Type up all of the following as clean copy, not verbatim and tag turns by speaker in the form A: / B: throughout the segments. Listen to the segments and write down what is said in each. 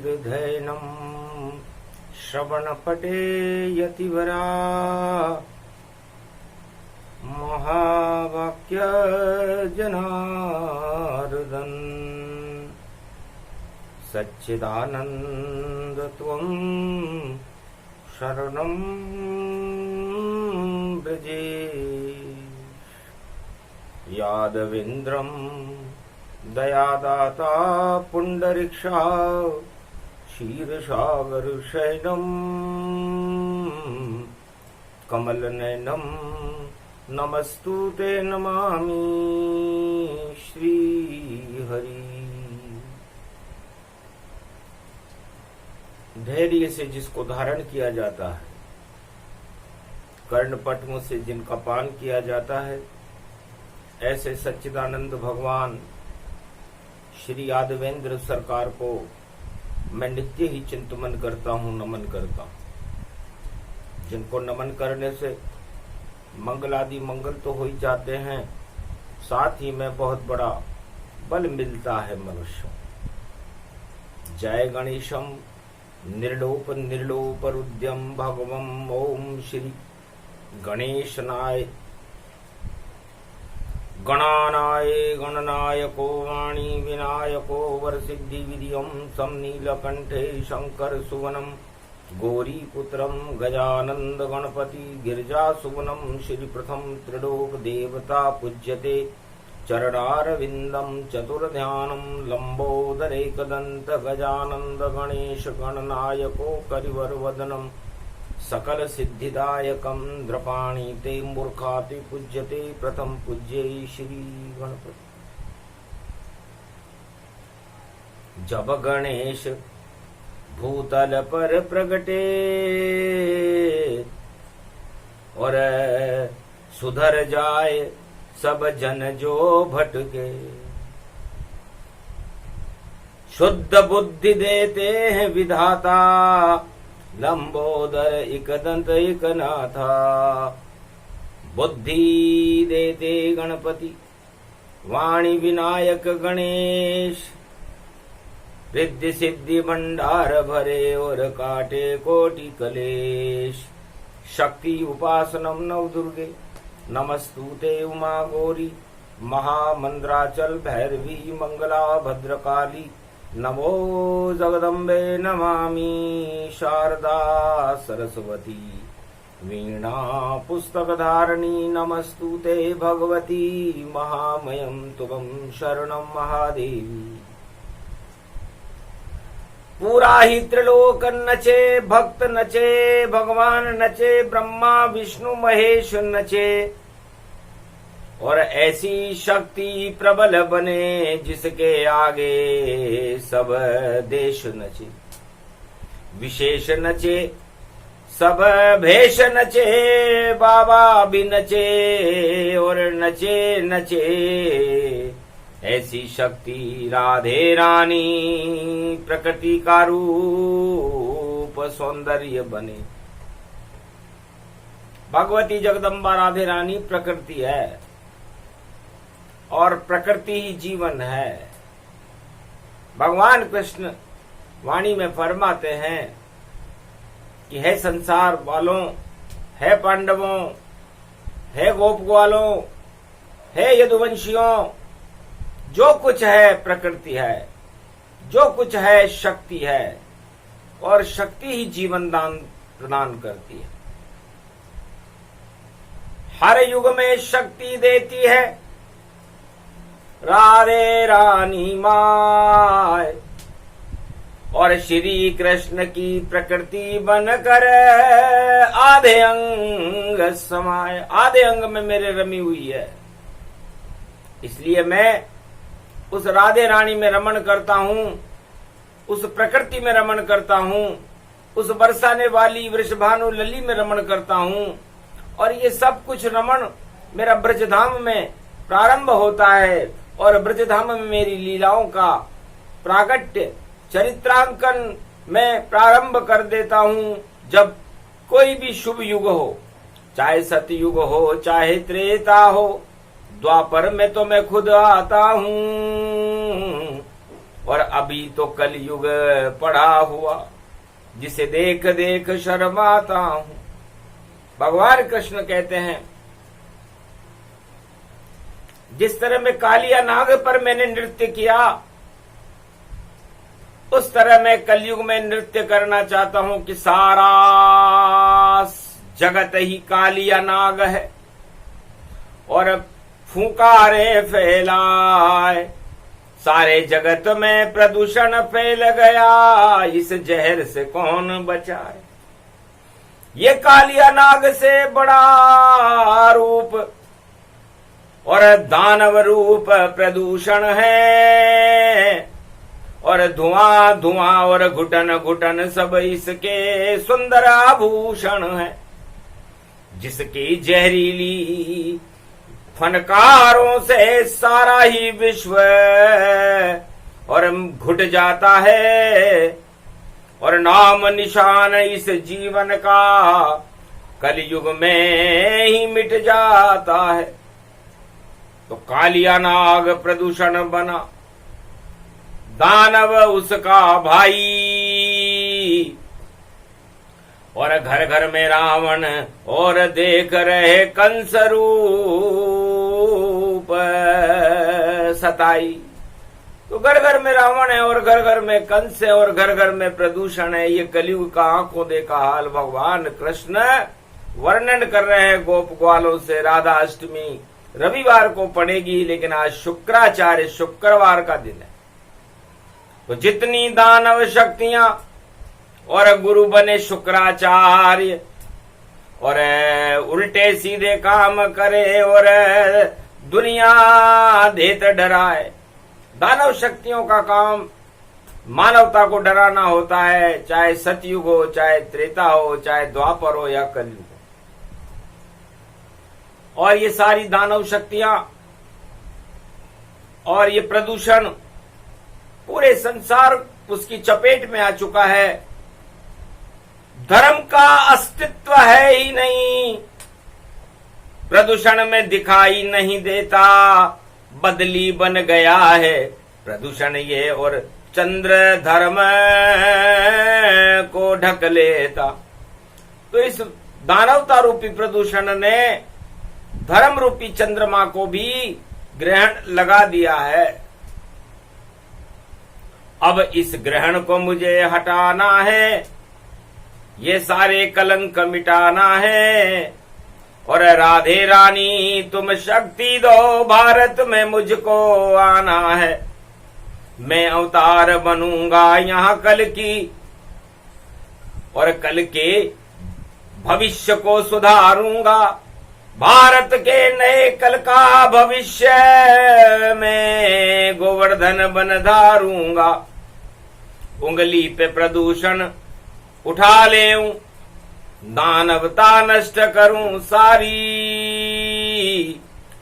A: धैर्यधैनम् श्रवणपटे यतिवरा महावाक्य जनार्दन सच्चिदानंद त्वं शरणं व्रजे यादवेन्द्रं दयादाता पुंडरीक्षा क्षीरसागरशयनं कमलनयनं नमस्तुते नमामि श्रीहरि। धैर्य से जिसको धारण किया जाता है, कर्णपद्म से जिनका पान किया जाता है, ऐसे सच्चिदानंद भगवान श्री यादवेंद्र सरकार को मैं नित्य ही चिंतन करता हूँ, नमन करता हूँ। जिनको नमन करने से मंगल आदि मंगल तो हो ही जाते हैं, साथ ही में बहुत बड़ा बल मिलता है मनुष्य। जय गणेशम निर्लोप रुद्यम भगवम ओम श्री गणेशनाय गणानाय गणनायको वाणी विनायको वरसिद्धि विधियम सम नीलकंठे शंकर सुवनम गौरीपुत्रम गजानंद गणपति गिरिजा सुवनम श्री प्रथम त्रिलोक देवता पूज्यते चरणारविंदम चतुर्ध्यानम लंबोदरेकदंत गजानंद गणेश गणनायको करिवरवदनम सकल सिद्धिदायकम द्रपाणि ते मूर्खाति पूज्यते प्रथम पूज्ये श्री गणपति। जब गणेश भूतल पर प्रगटे और सुधर जाए सब जन जो भटके, शुद्ध बुद्धि देते हैं विधाता लंबोदर एकदंत एकनाथा। बुद्धि देते गणपति वाणी विनायक गणेश, रिद्धि सिद्धि भंडार भरे और काटे कोटि कलेश। शक्ति उपासनम नव दुर्गे नमस्तुते उमा गौरी, महामंद्राचल भैरवी मंगला भद्रकाली। नमो जगदम्बे नमामि शारदा सरस्वती, वीणा पुस्तकधारिणी नमस्तुते भगवती। महामयं तुभं शरणं महादेवी। पूरा ही त्रिलोक नचे, भक्त नचे, भगवान नचे, ब्रह्मा विष्णु महेश नचे, और ऐसी शक्ति प्रबल बने जिसके आगे सब देश नचे। विशेष नचे सब भेष नचे, बाबा भी नचे और नचे नचे। ऐसी शक्ति राधे रानी प्रकृति का रूप सौंदर्य बने। भगवती जगदम्बा राधे रानी प्रकृति है और प्रकृति ही जीवन है। भगवान कृष्ण वाणी में फरमाते हैं कि है संसार वालों, है पांडवों, है गोप ग्वालों, है यदुवंशियों, जो कुछ है प्रकृति है, जो कुछ है शक्ति है, और शक्ति ही जीवन दान प्रदान करती है। हर युग में शक्ति देती है राधे रानी माय, और श्री कृष्ण की प्रकृति बनकर आधे अंग समाये। आधे अंग में मेरे रमी हुई है, इसलिए मैं उस राधे रानी में रमण करता हूँ, उस प्रकृति में रमण करता हूँ, उस बरसाने वाली वृषभानु लली में रमण करता हूँ। और ये सब कुछ रमण मेरा ब्रजधाम में प्रारंभ होता है, और ब्रजधाम में मेरी लीलाओं का प्रागट्य चरित्रांकन मैं प्रारंभ कर देता हूँ। जब कोई भी शुभ युग हो, चाहे सतयुग हो चाहे त्रेता हो, द्वापर में तो मैं खुद आता हूँ, और अभी तो कलयुग पड़ा हुआ, जिसे देख देख शर्माता हूं। भगवान कृष्ण कहते हैं, जिस तरह में कालिया नाग पर मैंने नृत्य किया, उस तरह मैं कलयुग में नृत्य करना चाहता हूं कि सारा जगत ही कालिया नाग है और फुकारे फैलाए, सारे जगत में प्रदूषण फैल गया, इस जहर से कौन बचाए। ये कालिया नाग से बड़ा रूप और दानव रूप प्रदूषण है, और धुआं धुआं और घुटन घुटन सब इसके सुंदर आभूषण है। जिसकी जहरीली फनकारों से सारा ही विश्व और घुट जाता है, और नाम निशान इस जीवन का कलयुग में ही मिट जाता है। तो कालिया नाग प्रदूषण बना, दानव उसका भाई, और घर घर में रावण और देख रहे कंस रूप सताई। तो घर घर में रावण है और घर घर में कंस है और घर घर में प्रदूषण है। ये कलयुग का आंखों देखा हाल भगवान कृष्ण वर्णन कर रहे हैं गोप ग्वालों से। राधा अष्टमी रविवार को पड़ेगी, लेकिन आज शुक्राचार्य शुक्रवार का दिन है। तो जितनी दानव शक्तियां और गुरु बने शुक्राचार्य और उल्टे सीधे काम करे और दुनिया देत डराए। दानव शक्तियों का काम मानवता को डराना होता है, चाहे सतयुग हो, चाहे त्रेता हो, चाहे द्वापर हो या कलयुग हो। और ये सारी दानव शक्तियां और ये प्रदूषण पूरे संसार उसकी चपेट में आ चुका है। धर्म का अस्तित्व है ही नहीं, प्रदूषण में दिखाई नहीं देता, बदली बन गया है प्रदूषण ये, और चंद्र धर्म को ढक लेता। तो इस दानवता रूपी प्रदूषण ने धर्म रूपी चंद्रमा को भी ग्रहण लगा दिया है। अब इस ग्रहण को मुझे हटाना है, ये सारे कलंक मिटाना है, और राधे रानी तुम शक्ति दो, भारत में मुझको आना है। मैं अवतार बनूंगा यहाँ कल की, और कल के भविष्य को सुधारूंगा। भारत के नए कल का भविष्य में गोवर्धन बन धारूंगा। उंगली पे प्रदूषण उठा लेऊं, दानवता नष्ट करूं सारी।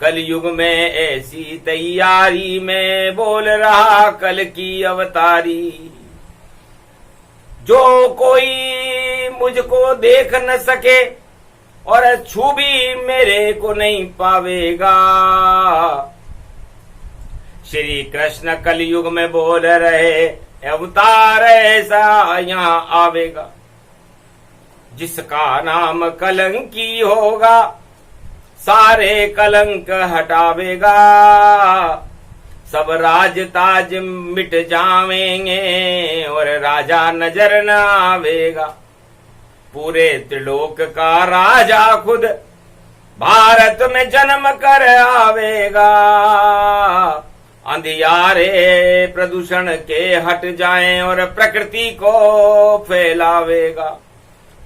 A: कलयुग में ऐसी तैयारी में बोल रहा कल की अवतारी। जो कोई मुझको देख न सके और छू भी मेरे को नहीं पावेगा। श्री कृष्ण कलयुग में बोल रहे अवतार ऐसा यहाँ आवेगा, जिसका नाम कलंकी होगा, सारे कलंक हटावेगा। सब राज ताज मिट जावेंगे और राजा नजर न आवेगा। पूरे त्रिलोक का राजा खुद भारत में जन्म कर आवेगा। अंधियारे प्रदूषण के हट जाएं और प्रकृति को फैलावेगा।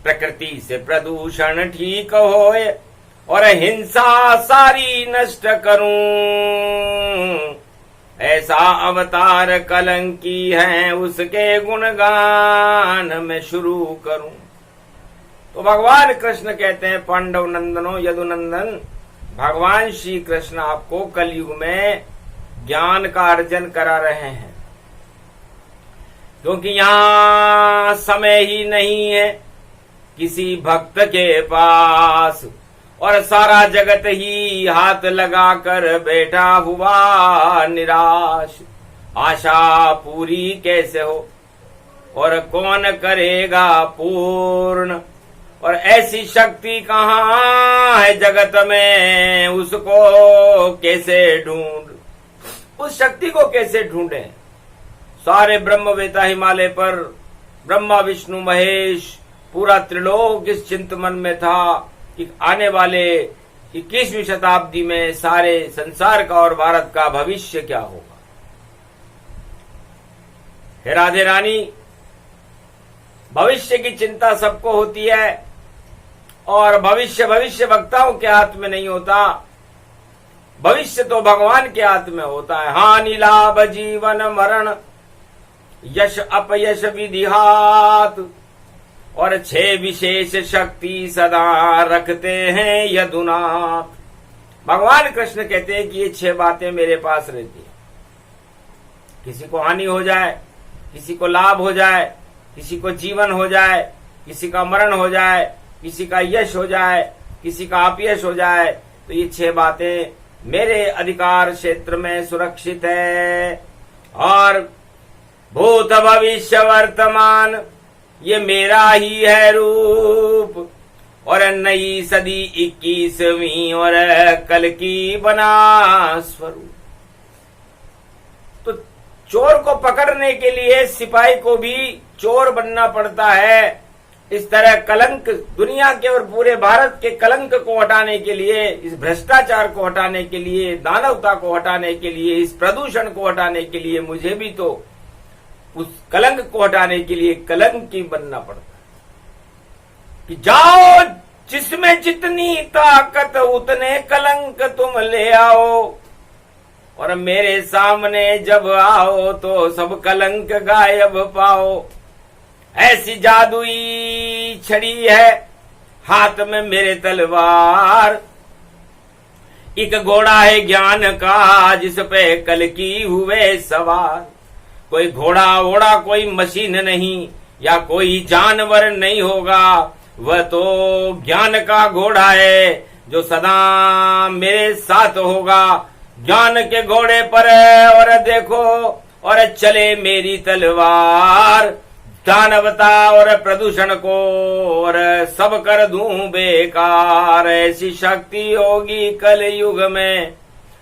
A: प्रकृति से प्रदूषण ठीक होए और हिंसा सारी नष्ट करूं, ऐसा अवतार कलंकी है, उसके गुणगान में शुरू करूं। तो भगवान कृष्ण कहते हैं, पांडव नंदनो यदुनंदन, भगवान श्री कृष्ण आपको कलयुग में ज्ञान का अर्जन करा रहे हैं, क्योंकि यहाँ समय ही नहीं है किसी भक्त के पास, और सारा जगत ही हाथ लगाकर बैठा हुआ निराश। आशा पूरी कैसे हो और कौन करेगा पूर्ण। और ऐसी शक्ति कहाँ है जगत में, उसको कैसे ढूंढ, उस शक्ति को कैसे ढूंढें। सारे ब्रह्मवेता हिमालय पर ब्रह्मा विष्णु महेश पूरा त्रिलोक इस चिंतन में था कि आने वाले 21वीं शताब्दी में सारे संसार का और भारत का भविष्य क्या होगा। हे राधे रानी, भविष्य की चिंता सबको होती है और भविष्य वक्ताओं के हाथ में नहीं होता, भविष्य तो भगवान के हाथ में होता है। हानि लाभ जीवन मरण यश अपयश विधिहात, और 6 विशेष शक्ति सदा रखते हैं यदुनाथ। भगवान कृष्ण कहते हैं कि ये 6 बातें मेरे पास रहती है। किसी को हानि हो जाए, किसी को लाभ हो जाए, किसी को जीवन हो जाए, किसी का मरण हो जाए, किसी का यश हो जाए, किसी का अपयश हो जाए, तो ये 6 बातें मेरे अधिकार क्षेत्र में सुरक्षित है। और भूत भविष्य वर्तमान ये मेरा ही है रूप, और नई सदी 21वीं और कल की बना स्वरूप। तो चोर को पकड़ने के लिए सिपाही को भी चोर बनना पड़ता है। इस तरह कलंक, दुनिया के और पूरे भारत के कलंक को हटाने के लिए, इस भ्रष्टाचार को हटाने के लिए, दानवता को हटाने के लिए, इस प्रदूषण को हटाने के लिए मुझे भी तो उस कलंक को हटाने के लिए कलंकी बनना पड़ता है कि जाओ जिसमें जितनी ताकत उतने कलंक तुम ले आओ, और मेरे सामने जब आओ तो सब कलंक गायब पाओ। ऐसी जादुई छड़ी है हाथ में मेरे तलवार, एक घोड़ा है ज्ञान का जिस पे कल की हुए सवार। कोई घोड़ा ओड़ा कोई मशीन नहीं या कोई जानवर नहीं होगा, वह तो ज्ञान का घोड़ा है जो सदा मेरे साथ होगा। ज्ञान के घोड़े पर और देखो और चले मेरी तलवार, दानवता और प्रदूषण को और सब कर दूं बेकार। ऐसी शक्ति होगी कल युग में,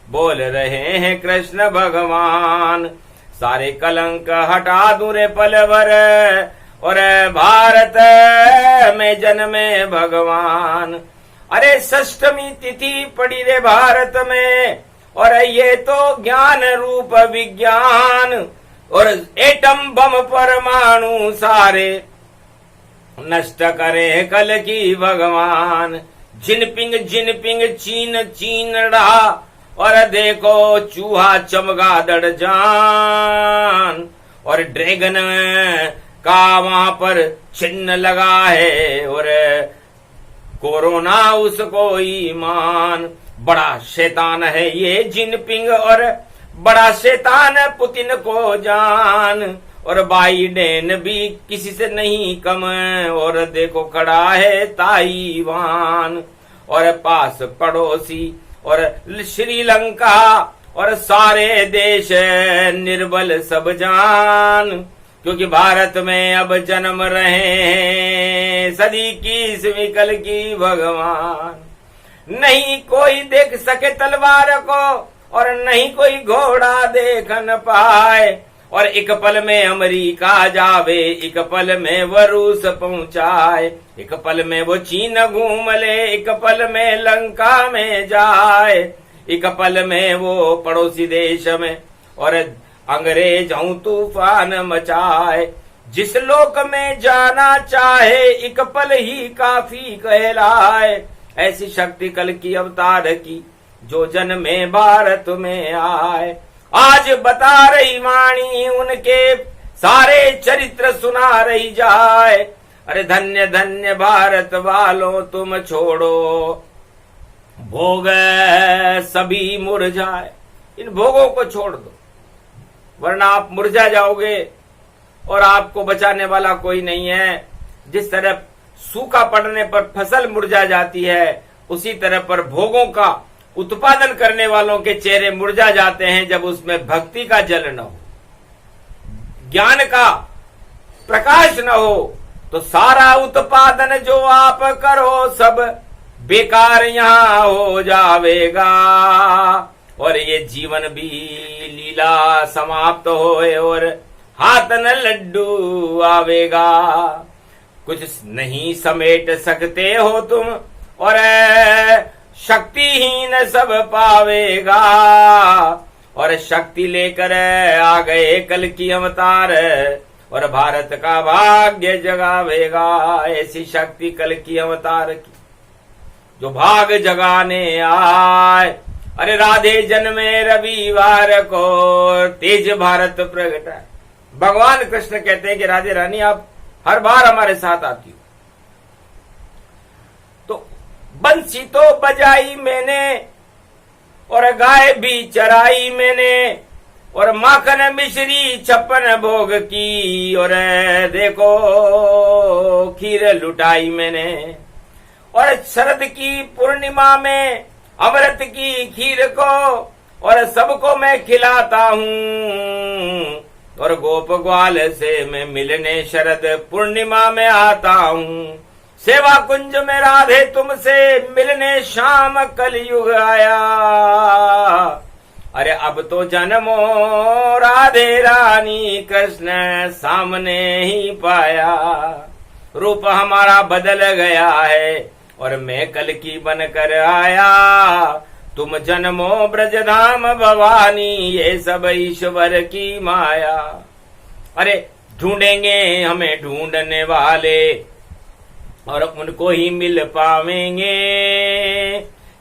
A: बोल रहे हैं कृष्ण भगवान। सारे कलंक हटा दूं रे पल भर, और भारत में जन्मे भगवान। अरे षष्ठमी तिथि पड़ी रे भारत में, और ये तो ज्ञान रूप विज्ञान, और एटम बम परमाणु सारे नष्ट करे कल की भगवान। जिनपिंग चीन रहा, और देखो चूहा चमगादड़ जान, और ड्रैगन का वहां पर चिन्ह लगा है, और कोरोना उसको ईमान। बड़ा शैतान है ये जिनपिंग, और बड़ा शैतान पुतिन को जान, और बाइडेन भी किसी से नहीं कम, और देखो खड़ा है ताइवान, और पास पड़ोसी और श्रीलंका, और सारे देश निर्बल सब जान। क्योंकि भारत में अब जन्म रहे हैं सदी की 21वीं कल की भगवान। नहीं कोई देख सके तलवार को, और नहीं कोई घोड़ा देख न पाए, और एक पल में अमेरिका जावे, एक पल में वो रूस पहुंचाए, एक पल में वो चीन घूम ले, एक पल में लंका में जाए, एक पल में वो पड़ोसी देश में और अंग्रेज तूफान मचाए। जिस लोक में जाना चाहे एक पल ही काफी कहलाए। ऐसी शक्ति कल की अवतार की जो जन्मे भारत में आए। आज बता रही वाणी उनके सारे चरित्र सुना रही जाए। अरे धन्य धन्य भारत वालों तुम छोड़ो भोग सभी मुरझाए। इन भोगों को छोड़ दो वरना आप मुरझा जाओगे और आपको बचाने वाला कोई नहीं है। जिस तरह सूखा पड़ने पर फसल मुरझा जाती है उसी तरह पर भोगों का उत्पादन करने वालों के चेहरे मुरझा जाते हैं जब उसमें भक्ति का जल न हो। ज्ञान का प्रकाश न हो तो सारा उत्पादन जो आप करो सब बेकार यहाँ हो जावेगा, और ये जीवन भी लीला समाप्त होए और हाथ न लड्डू आवेगा। कुछ नहीं समेट सकते हो तुम और शक्तिहीन सब पावेगा, और शक्ति लेकर आ गए कल की अवतार और भारत का भाग्य जगावेगा। ऐसी शक्ति कल की अवतार की जो भाग जगाने आए। अरे राधे जन्मे रविवार को तेज भारत प्रगट है। भगवान कृष्ण कहते हैं कि राधे रानी आप हर बार हमारे साथ आती हो। तो बंसी तो बजाई मैंने और गाय भी चराई मैंने और माखन मिश्री छप्पन भोग की और देखो खीर लुटाई मैंने, और शरद की पूर्णिमा में अमृत की खीर को और सबको मैं खिलाता हूँ, और गोप ग्वाल से मैं मिलने शरद पूर्णिमा में आता हूँ। सेवा कुंज में राधे तुमसे मिलने शाम कलयुग आया। अरे अब तो जन्मो राधे रानी कृष्ण सामने ही पाया। रूप हमारा बदल गया है और मैं कल की बनकर आया। तुम जन्मो ब्रजधाम भवानी ये सब ईश्वर की माया। अरे ढूंढेंगे हमें ढूंढने वाले और उनको ही मिल पावेंगे।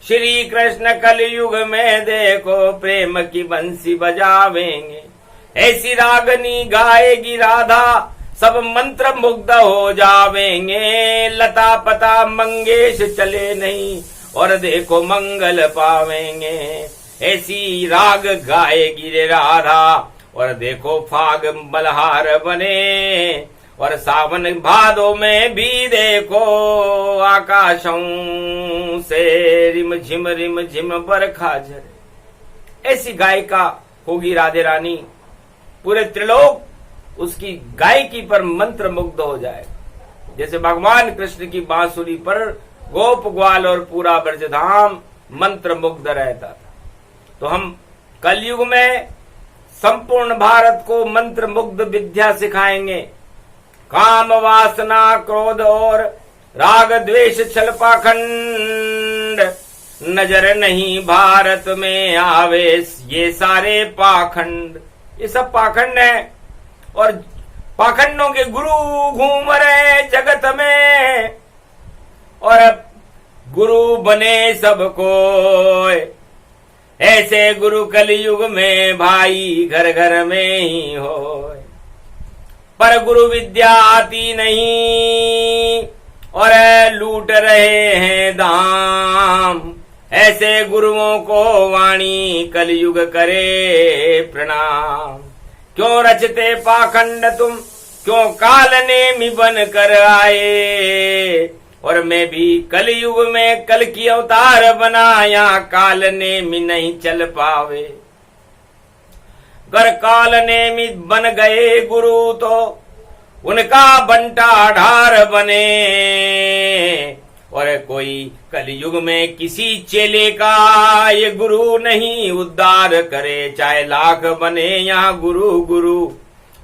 A: श्री कृष्ण कलयुग में देखो प्रेम की बंसी बजावेंगे। ऐसी रागनी गाएगी राधा सब मंत्र मुग्ध हो जावेंगे। लता पता मंगेश चले नहीं और देखो मंगल पावेंगे। ऐसी राग गाएगी रे राधा और देखो फाग मल्हार बने, और सावन भादो में भी देखो आकाशों से रिम झिम बरखा झरे। ऐसी गायिका होगी राधे रानी, पूरे त्रिलोक उसकी गायकी पर मंत्र मुग्ध हो जाएगा। जैसे भगवान कृष्ण की बांसुरी पर गोप ग्वाल और पूरा ब्रजधाम मंत्र मुग्ध रहता था। तो हम कलयुग में संपूर्ण भारत को मंत्र मुग्ध विद्या सिखाएंगे। काम वासना क्रोध और राग द्वेष छल पाखंड नजर नहीं भारत में आवे ये सारे पाखंड। ये सब पाखंड है और पाखंडों के गुरु घूम रहे जगत में, और गुरु बने सबको ऐसे गुरु कलयुग में भाई घर घर में ही हो। पर गुरु विद्या आती नहीं और लूट रहे हैं दाम। ऐसे गुरुओं को वाणी कलयुग करे प्रणाम। क्यों रचते पाखंड तुम, क्यों काल नेमी बन कर आए। और मैं भी कलयुग में कल की अवतार बनाया, काल नेमी नहीं चल पावे। अगर काल नेमी बन गए गुरु तो उनका बंटा ढार बने। और कोई कलयुग में किसी चेले का ये गुरु नहीं उद्धार करे। चाहे लाख बने यहाँ गुरु गुरु,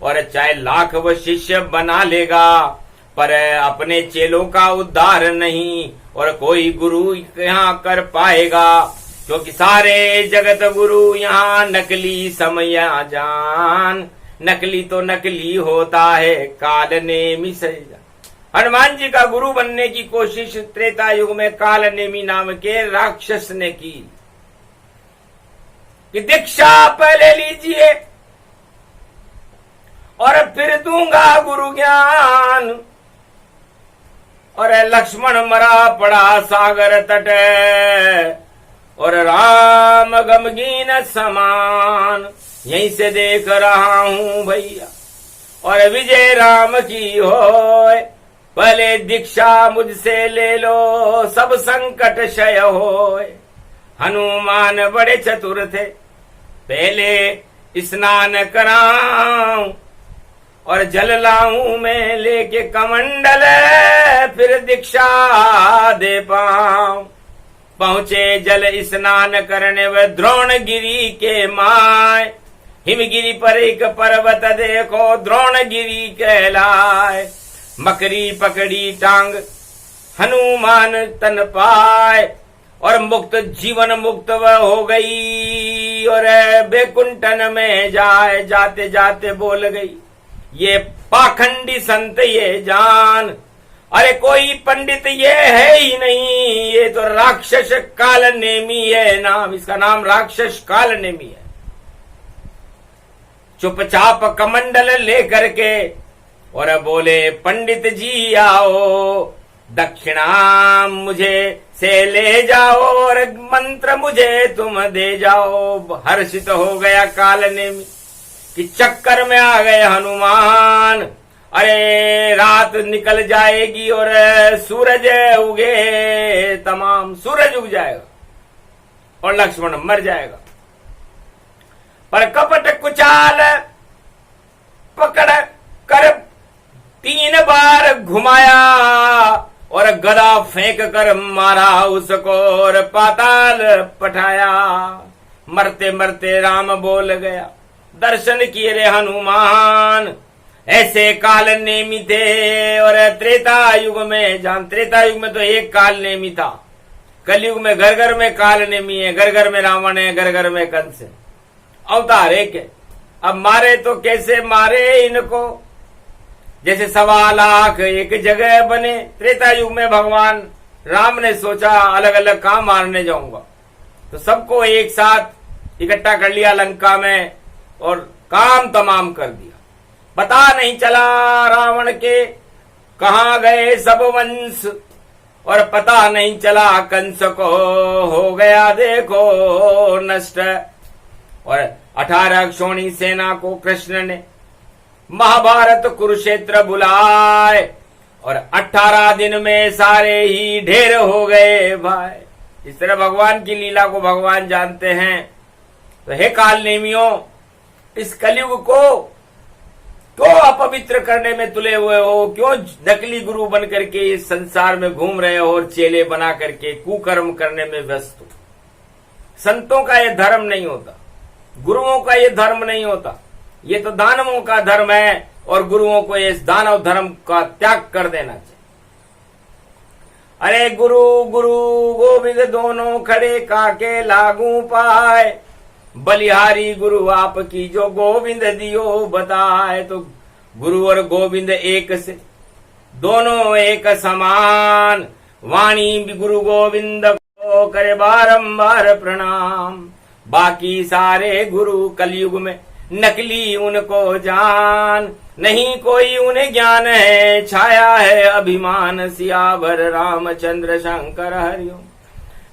A: और चाहे लाख वो शिष्य बना लेगा, पर अपने चेलों का उद्धार नहीं और कोई गुरु यहाँ कर पाएगा। क्योंकि सारे जगत गुरु यहाँ नकली समय जान। नकली तो नकली होता है, काल नेमी सजा। हनुमान जी का गुरु बनने की कोशिश त्रेता युग में काल नेमी नाम के राक्षस ने की कि दीक्षा पहले लीजिए और फिर दूंगा गुरु ज्ञान। और लक्ष्मण मरा पड़ा सागर तट और राम गमगीन समान। यहीं से देख रहा हूं भैया और विजय राम की होए। पहले दीक्षा मुझसे ले लो सब संकट क्षय होए। हनुमान बड़े चतुर थे, पहले स्नान कराऊं और जल लाऊं मैं लेके कमंडल, फिर दीक्षा दे पाऊं। पहुंचे जल स्नान करने व द्रोणगिरी के माय, हिमगिरी पर एक पर्वत देखो द्रोणगिरी कहलाए। मकरी पकड़ी टांग हनुमान तन पाए, और मुक्त जीवन मुक्त वह हो गई, और बैकुंठन में जाए जाते जाते बोल गई, ये पाखंडी संत ये जान, अरे कोई पंडित ये है ही नहीं, ये तो राक्षस काल नेमी है नाम, इसका नाम राक्षस काल नेमी है। चुपचाप कमंडल लेकर के और बोले, पंडित जी आओ, दक्षिणा मुझे से ले जाओ, और मंत्र मुझे तुम दे जाओ। हर्षित हो गया काल नेमी कि चक्कर में आ गए हनुमान, अरे रात निकल जाएगी और सूरज उगे, तमाम सूरज उग जाएगा और लक्ष्मण मर जाएगा। पर कपट कुचाल पकड़ कर 3 बार घुमाया, और गदा फेंक कर मारा उसको और पाताल पठाया। मरते मरते राम बोल गया, दर्शन किए रे हनुमान, ऐसे काल नेमी थे। और त्रेता युग में त्रेता युग में तो एक काल नेमी था, कलयुग में घर घर में काल नेमी है, घर घर में रावण है, घर घर में कंस है, अवतार एक है। अब मारे तो कैसे मारे इनको, जैसे 1.25 लाख एक जगह बने। त्रेता युग में भगवान राम ने सोचा अलग अलग काम मारने जाऊंगा, तो सबको एक साथ इकट्ठा कर लिया लंका में और काम तमाम कर दिया। पता नहीं चला रावण के कहां गए सब वंश, और पता नहीं चला कंस को हो गया देखो नष्ट। और 18 क्षोणी सेना को कृष्ण ने महाभारत कुरुक्षेत्र बुलाए, और 18 दिन में सारे ही ढेर हो गए भाई। इस तरह भगवान की लीला को भगवान जानते हैं। तो हे काल नेमियों, इस कलयुग को क्यों अपवित्र करने में तुले हुए हो, क्यों नकली गुरु बन करके इस संसार में घूम रहे हो और चेले बना करके कुकर्म करने में व्यस्त हो। संतों का ये धर्म नहीं होता, गुरुओं का ये धर्म नहीं होता, ये तो दानवों का धर्म है, और गुरुओं को इस दानव धर्म का त्याग कर देना चाहिए। अरे गुरु गुरु गोविंद दोनों खड़े काके लागू पाए, बलिहारी गुरु आपकी जो गोविंद दियो बताए। तो गुरु और गोविंद एक से, दोनों एक समान, वाणी भी गुरु गोविंद को करे बारंबार प्रणाम। बाकी सारे गुरु कलयुग में नकली उनको जान, नहीं कोई उन्हें ज्ञान है, छाया है अभिमान, सियावर रामचंद्र शंकर हरिओम।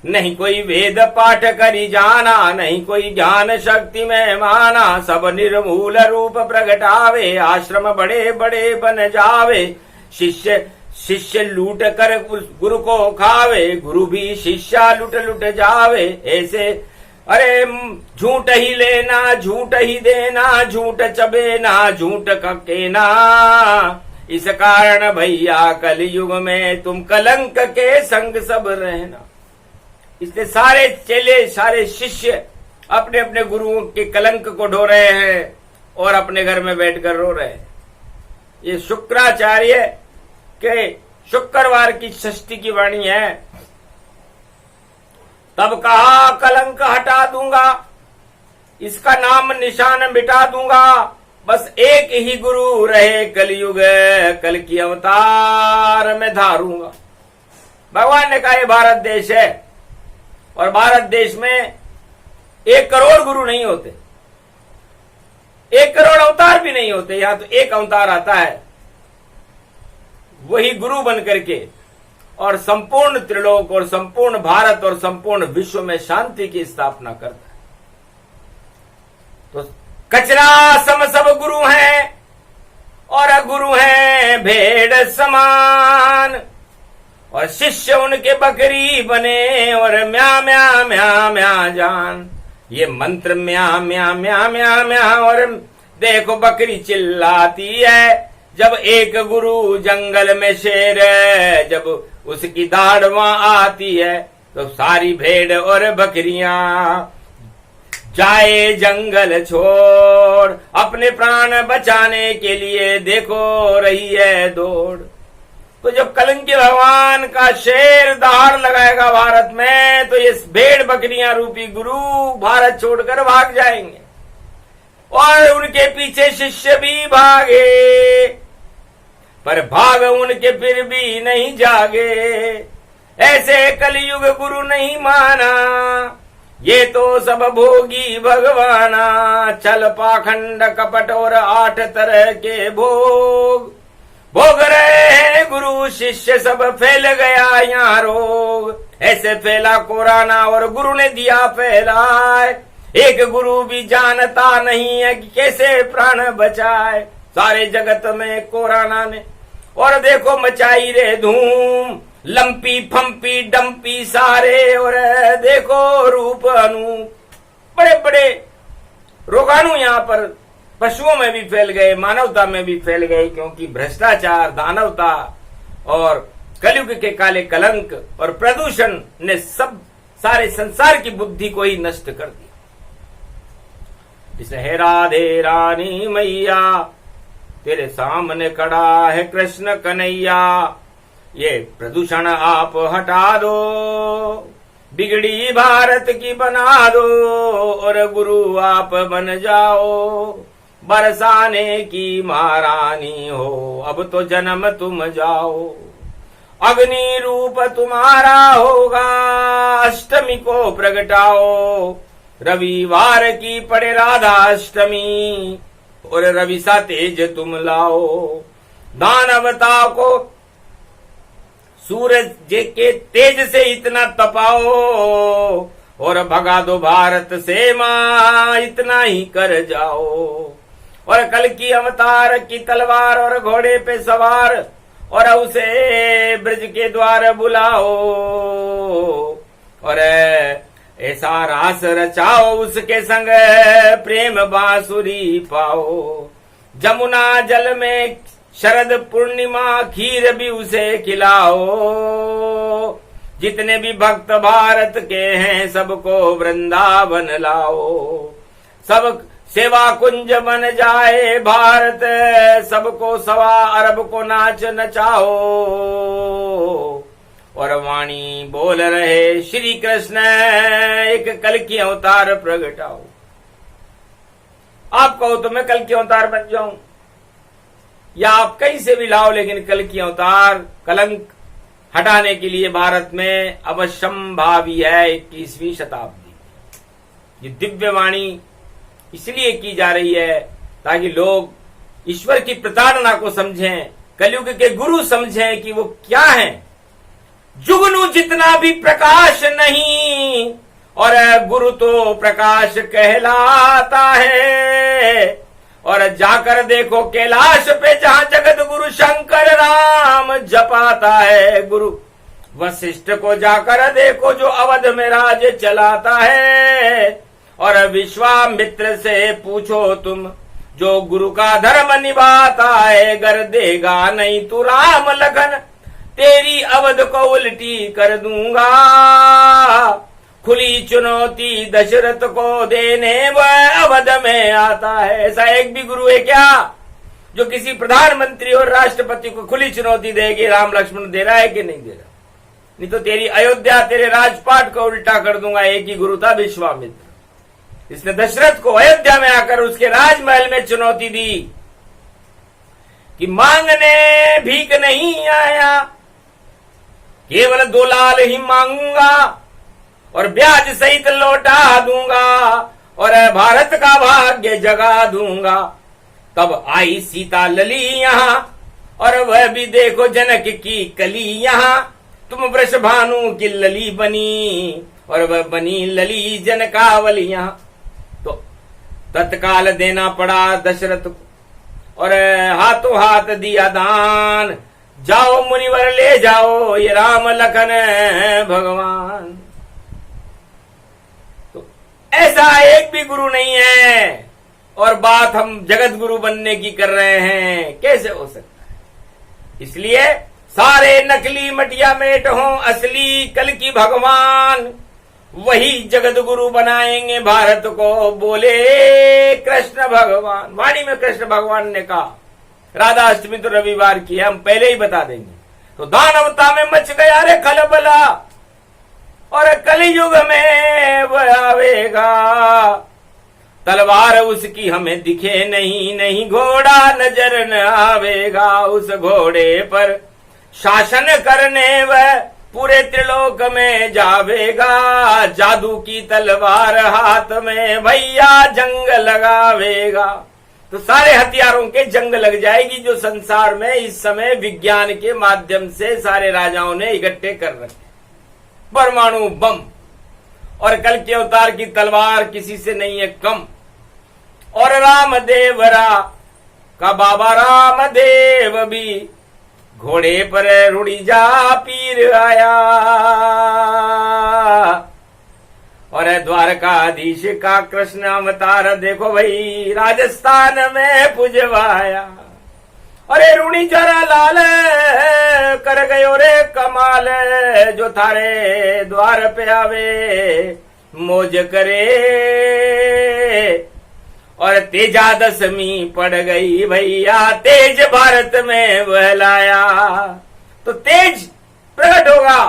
A: नहीं कोई वेद पाठ करी जाना, नहीं कोई ज्ञान शक्ति में माना, सब निर्मूल रूप प्रगटावे, आश्रम बड़े बड़े बन जावे। शिष्य शिष्य लूट कर गुरु को खावे, गुरु भी शिष्या लुट लुट जावे। ऐसे अरे झूठ ही लेना झूठ ही देना, झूठ चबे ना झूठ ककेना। इस कारण भैया कलयुग में तुम कलंक के संग सब रहना। इसलिए सारे चेले सारे शिष्य अपने अपने गुरुओं के कलंक को ढो रहे हैं और अपने घर में बैठकर रो रहे हैं। ये शुक्राचार्य के शुक्रवार की षष्ठी की वाणी है। तब कहा कलंक हटा दूंगा, इसका नाम निशान मिटा दूंगा, बस एक ही गुरु रहे कलयुग, कल की अवतार में धारूंगा। भगवान ने कहा ये भारत देश है और भारत देश में 1 करोड़ गुरु नहीं होते, 1 करोड़ अवतार भी नहीं होते। यहां तो एक अवतार आता है, वही गुरु बन करके और संपूर्ण त्रिलोक और संपूर्ण भारत और संपूर्ण विश्व में शांति की स्थापना करता है। तो कचरा सम सब गुरु हैं और गुरु हैं भेड़ समान, और शिष्य उनके बकरी बने और म्या म्या म्या म्या जान। ये मंत्र म्या म्या म्या म्या म्या और देखो बकरी चिल्लाती है, जब एक गुरु जंगल में शेर है, जब उसकी दाढ़ वहां आती है तो सारी भेड़ और बकरियां जाए जंगल छोड़, अपने प्राण बचाने के लिए देखो रही है दौड़। तो जब कलंकी भगवान का शेर दहाड़ लगाएगा भारत में, तो ये भेड़ बकरियां रूपी गुरु भारत छोड़कर भाग जाएंगे और उनके पीछे शिष्य भी भागे, पर भाग उनके फिर भी नहीं जागे। ऐसे कलयुग गुरु नहीं माना, ये तो सब भोगी भगवाना। छल पाखंड कपट और 8 तरह के भोग भोग रहे हैं गुरु शिष्य, सब फैल गया यहाँ रोग। ऐसे फैला कोरोना और गुरु ने दिया फैलाए, एक गुरु भी जानता नहीं है कि कैसे प्राण बचाए। सारे जगत में कोरोना ने और देखो मचाई रे धूम, लंपी फंपी डंपी सारे और देखो रूप अनूप। बड़े बड़े रोगाणु यहाँ पर पशुओं में भी फैल गए, मानवता में भी फैल गए, क्योंकि भ्रष्टाचार, दानवता और कलयुग के काले कलंक और प्रदूषण ने सब सारे संसार की बुद्धि को ही नष्ट कर दिया। इसलिए हे राधे रानी मैया, तेरे सामने खड़ा है कृष्ण कन्हैया, ये प्रदूषण आप हटा दो, बिगड़ी भारत की बना दो और गुरु आप बन जाओ। बरसाने की महारानी हो, अब तो जन्म तुम जाओ। अग्नि रूप तुम्हारा होगा, अष्टमी को प्रगटाओ। रविवार की पड़े राधा अष्टमी और रवि सा तेज तुम लाओ। दानवता को सूरज के तेज से इतना तपाओ और भगा दो भारत से मां, इतना ही कर जाओ। और कल की अवतार की तलवार और घोड़े पे सवार और उसे ब्रज के द्वार बुलाओ और ऐसा रास रचाओ उसके संग प्रेम बांसुरी पाओ। जमुना जल में शरद पूर्णिमा खीर भी उसे खिलाओ। जितने भी भक्त भारत के हैं सबको वृंदावन लाओ। सब सेवा कुंज बन जाए भारत, सबको 1.25 अरब को नाच नचाओ। और वाणी बोल रहे श्री कृष्ण एक कल की अवतार प्रगटाओ। आप कहो तो मैं कल की अवतार बन जाऊं, या आप कहीं से भी लाओ, लेकिन कल की अवतार कलंक हटाने के लिए भारत में अवश्यंभावी है 21वीं शताब्दी। ये दिव्य वाणी इसलिए की जा रही है ताकि लोग ईश्वर की प्रताड़ना को समझें, कलयुग के गुरु समझें कि वो क्या हैं। जुगनू जितना भी प्रकाश नहीं और गुरु तो प्रकाश कहलाता है। और जाकर देखो कैलाश पे जहां जगत गुरु शंकर राम जपाता है गुरु। वशिष्ठ को जाकर देखो जो अवध में राज चलाता है। और विश्वामित्र से पूछो तुम जो गुरु का धर्म निभाता है। गर देगा नहीं तू राम लगन, तेरी अवध को उल्टी कर दूंगा। खुली चुनौती दशरथ को देने वह अवध में आता है। ऐसा एक भी गुरु है क्या जो किसी प्रधानमंत्री और राष्ट्रपति को खुली चुनौती देगी राम लक्ष्मण दे रहा है कि नहीं दे रहा? नहीं तो तेरी अयोध्या तेरे राजपाट को उल्टा कर दूंगा। एक ही गुरु था विश्वामित्र, इसने दशरथ को अयोध्या में आकर उसके राजमहल में चुनौती दी कि मांगने भीख नहीं आया, केवल 2 लाल ही मांगूंगा और ब्याज सहित लौटा दूंगा और भारत का भाग्य जगा दूंगा। तब आई सीता लली यहाँ और वह भी देखो जनक की कली यहाँ। तुम वृषभानु की लली बनी और वह बनी लली जनकावली यहाँ। तो तत्काल देना पड़ा दशरथ को और हाथों हाथ दिया दान। जाओ मुनिवर ले जाओ ये राम लखन भगवान। तो ऐसा एक भी गुरु नहीं है और बात हम जगत गुरु बनने की कर रहे हैं, कैसे हो सकता है। इसलिए सारे नकली मटिया मेट हों, असली कल की भगवान वही जगत गुरु बनाएंगे भारत को, बोले कृष्ण भगवान। वाणी में कृष्ण भगवान ने कहा, राधा अष्टमी तो रविवार की है, हम पहले ही बता देंगे। तो दानवता में मच गया रे खलबला, और कलयुग में वह आवेगा, तलवार उसकी हमें दिखे नहीं, नहीं घोड़ा नजर न आवेगा, उस घोड़े पर शासन करने वह पूरे त्रिलोक में जावेगा, जादू की तलवार हाथ में भैया जंग लगावेगा। तो सारे हथियारों के जंग लग जाएगी जो संसार में इस समय विज्ञान के माध्यम से सारे राजाओं ने इकट्ठे कर रखे, परमाणु बम, और कल के अवतार की तलवार किसी से नहीं है कम। और रामदेवरा का बाबा रामदेव भी घोड़े पर रुड़ी जा पीर आया, और द्वारकाधीश का कृष्ण अवतार देखो भाई राजस्थान में पुजवाया। अरे रुणी जरा लाल कर गयो रे कमाल, जो थारे द्वार पे आवे मौज करे, और तेजा दशमी पड़ गई भैया, तेज भारत में बहलाया। तो तेज प्रकट होगा,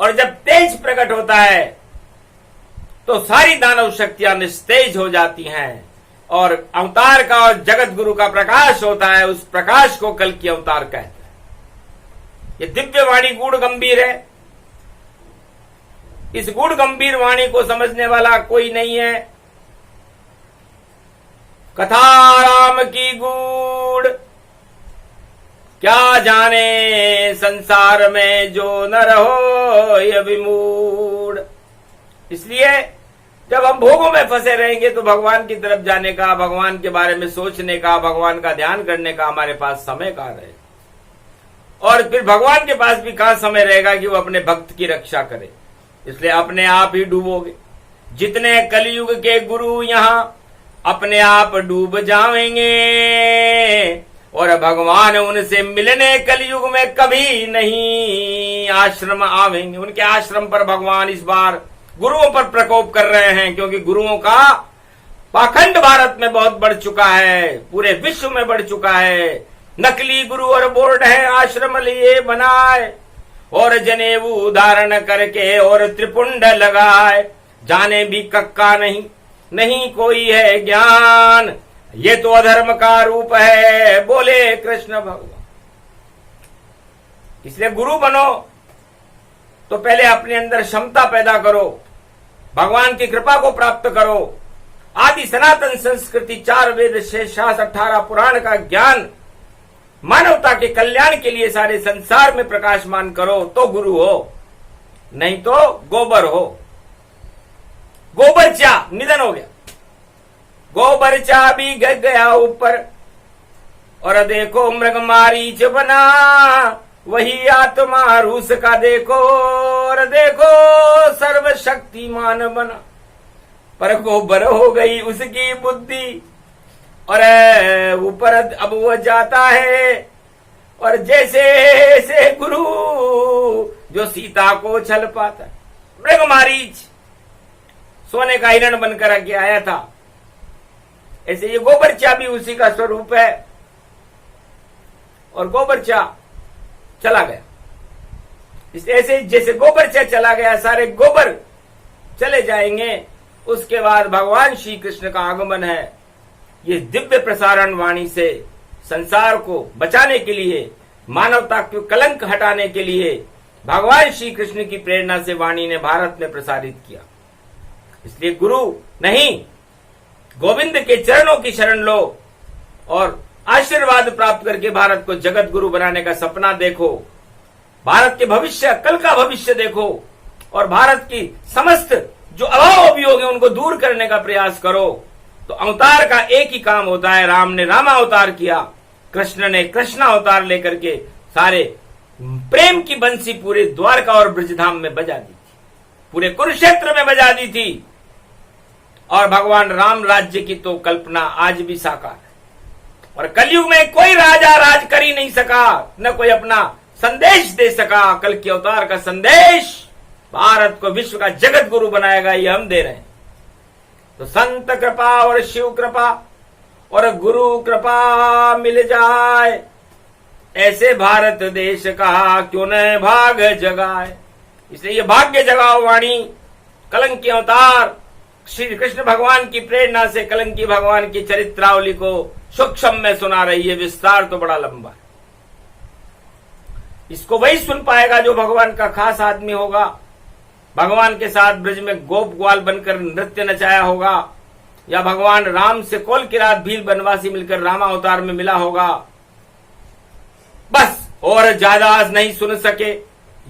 A: और जब तेज प्रकट होता है तो सारी दानव शक्तियां निस्तेज हो जाती हैं, और अवतार का और जगत गुरु का प्रकाश होता है, उस प्रकाश को कल की अवतार कहते हैं। ये दिव्य वाणी गूढ़ गंभीर है, इस गूढ़ गंभीर वाणी को समझने वाला कोई नहीं है। कथा राम की गूढ़ क्या जाने संसार में जो न रहो ये विमूढ़। इसलिए जब हम भोगों में फंसे रहेंगे तो भगवान की तरफ जाने का, भगवान के बारे में सोचने का, भगवान का ध्यान करने का हमारे पास समय कहाँ रहेगा, और फिर भगवान के पास भी कहाँ समय रहेगा कि वो अपने भक्त की रक्षा करे। इसलिए अपने आप ही डूबोगे। जितने कलयुग के गुरु यहाँ अपने आप डूब जाएंगे, और भगवान उनसे मिलने कलयुग में कभी नहीं आश्रम आवेंगे। उनके आश्रम पर भगवान इस बार गुरुओं पर प्रकोप कर रहे हैं, क्योंकि गुरुओं का पाखंड भारत में बहुत बढ़ चुका है, पूरे विश्व में बढ़ चुका है। नकली गुरु और बोर्ड है आश्रम लिए बनाए, और जनेऊ धारण करके और त्रिपुंड लगाए, जाने भी कक्का नहीं, नहीं कोई है ज्ञान, ये तो अधर्म का रूप है, बोले कृष्ण भगवान। इसलिए गुरु बनो तो पहले अपने अंदर क्षमता पैदा करो, भगवान की कृपा को प्राप्त करो, आदि सनातन संस्कृति, 4 वेद, 6 शास्त्र, 18 पुराण का ज्ञान मानवता के कल्याण के लिए सारे संसार में प्रकाशमान करो तो गुरु हो, नहीं तो गोबर हो। गोबरचा निधन हो गया, गोबरचा भी गया ऊपर, और देखो मृग मारीच बना, वही आत्मा रूस का देखो, और देखो सर्वशक्तिमान बना। पर गोबर हो गई उसकी बुद्धि, और ऊपर अब वो जाता है, और जैसे से गुरु जो सीता को छल पाता है। मृग मारीच सोने का हिरण बनकर आगे आया था, ऐसे ये गोबरचा भी उसी का स्वरूप है, और गोबरचा चला गया। ऐसे जैसे गोबरचा चला गया, सारे गोबर चले जाएंगे, उसके बाद भगवान श्री कृष्ण का आगमन है। ये दिव्य प्रसारण वाणी से संसार को बचाने के लिए, मानवता के कलंक हटाने के लिए भगवान श्री कृष्ण की प्रेरणा से वाणी ने भारत में प्रसारित किया। इसलिए गुरु नहीं, गोविंद के चरणों की शरण लो और आशीर्वाद प्राप्त करके भारत को जगत गुरु बनाने का सपना देखो, भारत के भविष्य, कल का भविष्य देखो, और भारत की समस्त जो अभाव अभियोग है उनको दूर करने का प्रयास करो। तो अवतार का एक ही काम होता है। राम ने रामा अवतार किया, कृष्ण ने कृष्ण अवतार लेकर के सारे प्रेम की बंसी पूरे द्वारका और ब्रजधाम में बजा दी थी, पूरे कुरुक्षेत्र में बजा दी थी। और भगवान राम राज्य की तो कल्पना आज भी साकार है। और कलयुग में कोई राजा राज कर ही नहीं सका, न कोई अपना संदेश दे सका। कल के अवतार का संदेश भारत को विश्व का जगत गुरु बनाएगा, ये हम दे रहे हैं। तो संत कृपा और शिव कृपा और गुरु कृपा मिल जाए, ऐसे भारत देश का क्यों न भाग जगाए। इसलिए ये भाग्य जगाओ वाणी कलंकी अवतार श्री कृष्ण भगवान की प्रेरणा से कलंकी भगवान की चरित्रावली को सूक्ष्म में सुना रही है। विस्तार तो बड़ा लंबा है, इसको वही सुन पाएगा जो भगवान का खास आदमी होगा, भगवान के साथ ब्रज में गोप ग्वाल बनकर नृत्य नचाया होगा, या भगवान राम से कोल की रात भील बनवासी मिलकर रामावतार में मिला होगा। बस और ज्यादा नहीं सुन सके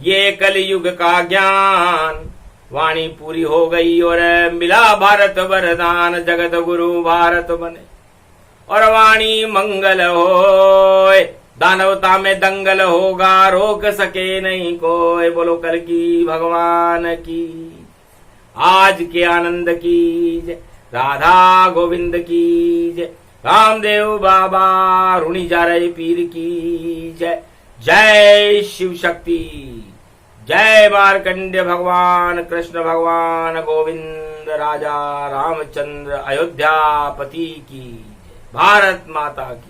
A: ये कलयुग का ज्ञान। वाणी पूरी हो गई और मिला भारत वरदान, जगत गुरु भारत बने और वाणी मंगल होए। दानवता में दंगल होगा, रोक सके नहीं कोई। बोलो कलकी भगवान की, आज के आनंद की जय, राधा गोविंद की जय, रामदेव बाबा रुणी जा रहे पीर की जय। जय शिव शक्ति, जय मार्कंडेय भगवान, कृष्ण भगवान, गोविंद, राजा रामचंद्र, अयोध्यापति की, भारत माता की।